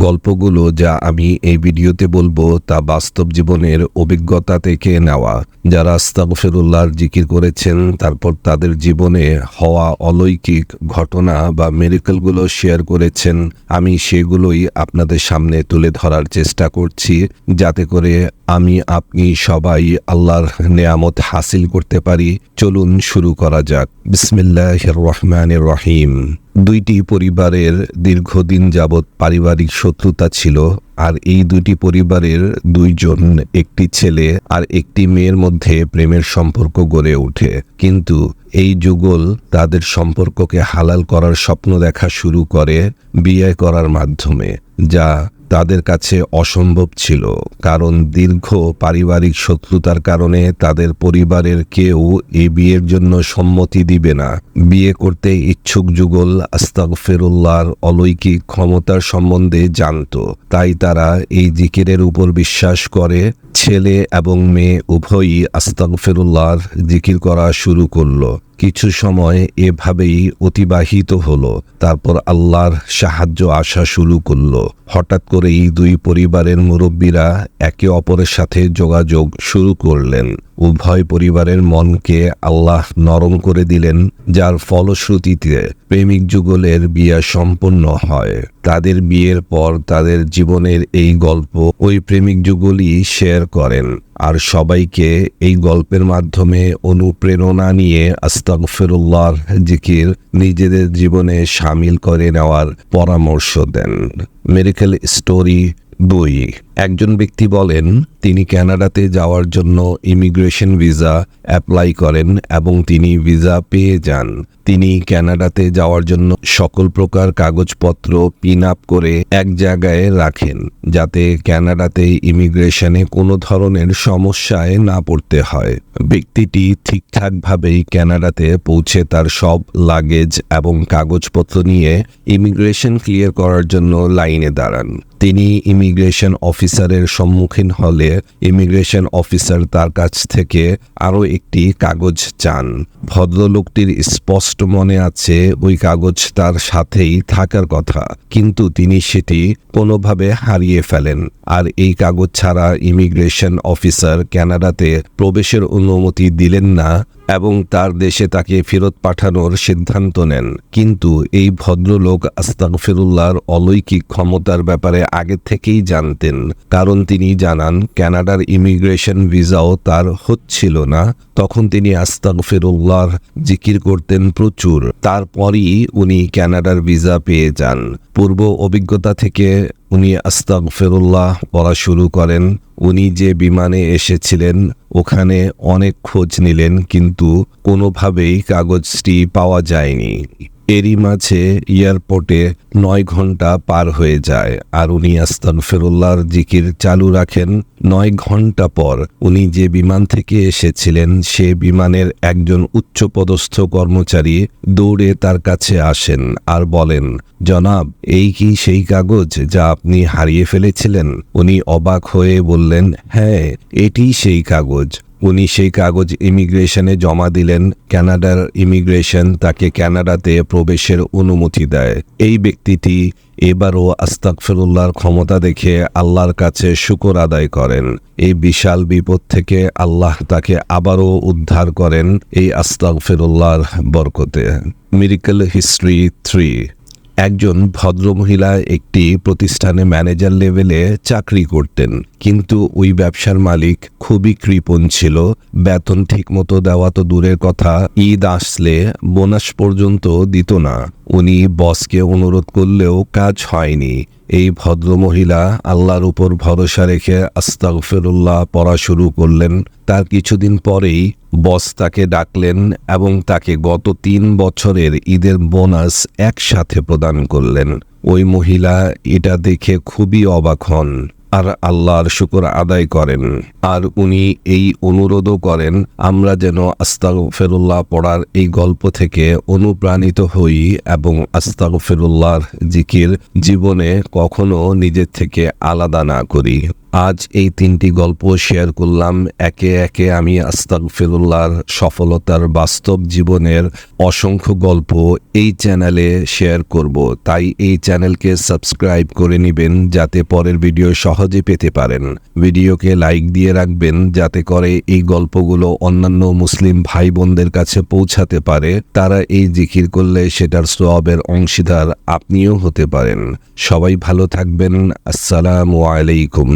গল্পগুলো যা আমি এই ভিডিওতে বলবো তা বাস্তব জীবনের অভিজ্ঞতা থেকে নেওয়া। যারা আস্তাগফিরুল্লাহর জিকির করেছেন তারপর তাদের জীবনে হওয়া অলৌকিক ঘটনা বা মিরাকলগুলো শেয়ার করেছেন, আমি সেগুলোই আপনাদের সামনে তুলে ধরার চেষ্টা করছি, যাতে করে আপনি সবাই আল্লাহর নেয়ামত হাসিল করতে পারি। চলুন শুরু করা যাক। বিসমিল্লাহির রহমানির রহিম। দুইটি পরিবারের দীর্ঘদিন যাবৎ পারিবারিক শত্রুতা ছিল, আর এই দুইটি পরিবারের দুইজন, একটি ছেলে আর একটি মেয়ের মধ্যে প্রেমের সম্পর্ক গড়ে ওঠে। কিন্তু এই যুগল তাদের সম্পর্ককে হালাল করার স্বপ্ন দেখা শুরু করে বিয়ে করার মাধ্যমে, যা তাদের কাছে অসম্ভব ছিল, কারণ দীর্ঘ পারিবারিক শত্রুতার কারণে তাদের পরিবারের কেউ এই বিয়ের জন্য সম্মতি দিবে না। বিয়ে করতে ইচ্ছুক যুগল আস্তাগফিরুল্লাহর অলৌকিক ক্ষমতার সম্বন্ধে জানত, তাই তারা এই জিকিরের উপর বিশ্বাস করে ছেলে এবং মেয়ে উভয়ই আস্তাগফিরুল্লাহর জিকির করা শুরু করলো। কিছু সময় এভাবেই অতিবাহিত হলো। তারপর আল্লাহর সাহায্য আসা শুরু করলো। হঠাৎ করেই দুই পরিবারের মুরব্বীরা একে অপরের সাথে যোগাযোগ শুরু করলেন। উভয় পরিবারের মনকে আল্লাহ নরম করে দিলেন, যার ফলশ্রুতিতে প্রেমিক যুগলের বিয়ে সম্পন্ন হয়। তাদের বিয়ের পর তাদের জীবনের এই গল্প ওই প্রেমিক যুগলই শেয়ার করেন, আর সবাইকে এই গল্পের মাধ্যমে অনুপ্রেরণা নিয়ে আস্তাগফিরুল্লাহর জিকির নিজেদের জীবনে শামিল করে নেওয়ার পরামর্শ দেন। Miracle story 2। একজন ব্যক্তি বলেন তিনি কানাডাতে যাওয়ার জন্য ইমিগ্রেশন ভিসা অ্যাপ্লাই করেন এবং তিনি ভিসা পেয়ে যান। তিনি কানাডাতে যাওয়ার জন্য সকল প্রকার কাগজপত্র পিন আপ করে এক জায়গায় রাখেন, যাতে কানাডাতে ইমিগ্রেশনে কোনো ধরনের সমস্যায় না পড়তে হয়। ব্যক্তিটি ঠিকঠাকভাবেই কানাডাতে পৌঁছে তার সব লাগেজ এবং কাগজপত্র নিয়ে ইমিগ্রেশন ক্লিয়ার করার জন্য লাইনে দাঁড়ান। তিনি ইমিগ্রেশন অফিসারের সম্মুখীন হলে ইমিগ্রেশন অফিসার তার কাছ থেকে আরও একটি কাগজ চান। ভদ্রলোকটির স্পষ্ট মনে আছে ওই কাগজ তার সাথেই থাকার কথা, কিন্তু তিনি সেটি কোনোভাবে হারিয়ে ফেলেন। আর এই কাগজ ছাড়া ইমিগ্রেশন অফিসার কানাডাতে প্রবেশের অনুমতি দিলেন না এবং তার দেশে তাকে ফেরত পাঠানোর সিদ্ধান্ত নেন। কিন্তু এই ভদ্রলোক আস্তাগফিরুল্লাহর অলৌকিক ক্ষমতার ব্যাপারে আগে থেকেই জানতেন, কারণ তিনি জানান কানাডার ইমিগ্রেশন ভিসাও তার হচ্ছিল না। তখন তিনি আস্তাগফিরুল্লাহর জিকির করতেন প্রচুর। তারপরই উনি কানাডার ভিসা পেয়ে যান। পূর্ব অভিজ্ঞতা থেকে উনি আস্তাগফিরুল্লাহ পড়া শুরু করেন। উনি যে বিমানে এসেছিলেন ওখানে অনেক খোঁজ নিলেন, কিন্তু কোনোভাবেই কাগজটি পাওয়া যায়নি। এরই মাঝে এয়ারপোর্টে 9 ঘন্টা পার হয়ে যায়, আর উনি আস্তাগফিরুল্লাহর জিকির চালু রাখেন। 9 ঘন্টা পর উনি যে বিমান থেকে এসেছিলেন সে বিমানের একজন উচ্চপদস্থ কর্মচারী দৌড়ে তার কাছে আসেন আর বলেন, জনাব, এই কি সেই কাগজ যা আপনি হারিয়ে ফেলেছিলেন? উনি অবাক হয়ে বললেন, হ্যাঁ, এটিই সেই কাগজ। উনি সেই কাগজ ইমিগ্রেশনে জমা দিলেন। কানাডার ইমিগ্রেশন তাকে কানাডাতে প্রবেশের অনুমতি দেয়। এই ব্যক্তিটি এবারও আস্তাগফিরুল্লাহর ক্ষমতা দেখে আল্লাহর কাছে শুকর আদায় করেন। এই বিশাল বিপদ থেকে আল্লাহ তাকে আবারও উদ্ধার করেন এই আস্তাগফিরুল্লাহর বরকতে। Miracle history 3। একজন ভদ্রমহিলা একটি প্রতিষ্ঠানে ম্যানেজার লেভেলে চাকরি করতেন, কিন্তু ওই ব্যবসার মালিক খুবই কৃপণ ছিল। বেতন ঠিকমতো দেওয়া তো দূরের কথা, ঈদ আসলে বোনাস পর্যন্ত দিত না। উনি বসকে অনুরোধ করলেও কাজ হয়নি। এই ভদ্রমহিলা আল্লাহর উপর ভরসা রেখে আস্তাগফিরুল্লাহ পড়া শুরু করলেন। তার কিছুদিন পরেই বস তাকে ডাকলেন এবং তাকে গত 3 বছরের ঈদের বোনাস একসাথে প্রদান করলেন। ওই মহিলা এটা দেখে খুবই অবাক হন আর আল্লাহর শুকর আদায় করেন। আর উনি এই অনুরোধও করেন আমরা যেন আস্তাগফিরুল্লাহ পড়ার এই গল্প থেকে অনুপ্রাণিত হই এবং আস্তাগফিরুল্লাহর জিকির জীবনে কখনো নিজের থেকে আলাদা না করি। আজ এই 3টি গল্প শেয়ার করলাম। একে একে আমি আস্তাগফিরুল্লাহর সফলতার বাস্তব জীবনের অসংখ্য গল্প এই চ্যানেলে শেয়ার করব। তাই এই চ্যানেলকে সাবস্ক্রাইব করে নেবেন যাতে পরের ভিডিও সহজে পেতে পারেন। ভিডিওকে লাইক দিয়ে রাখবেন যাতে করে এই গল্পগুলো অন্যান্য মুসলিম ভাই বোনদের কাছে পৌঁছাতে পারে। তারা এই জিকির করলে সেটার সওয়াবের অংশীদার আপনিও হতে পারেন। সবাই ভালো থাকবেন। আসসালামু আলাইকুম।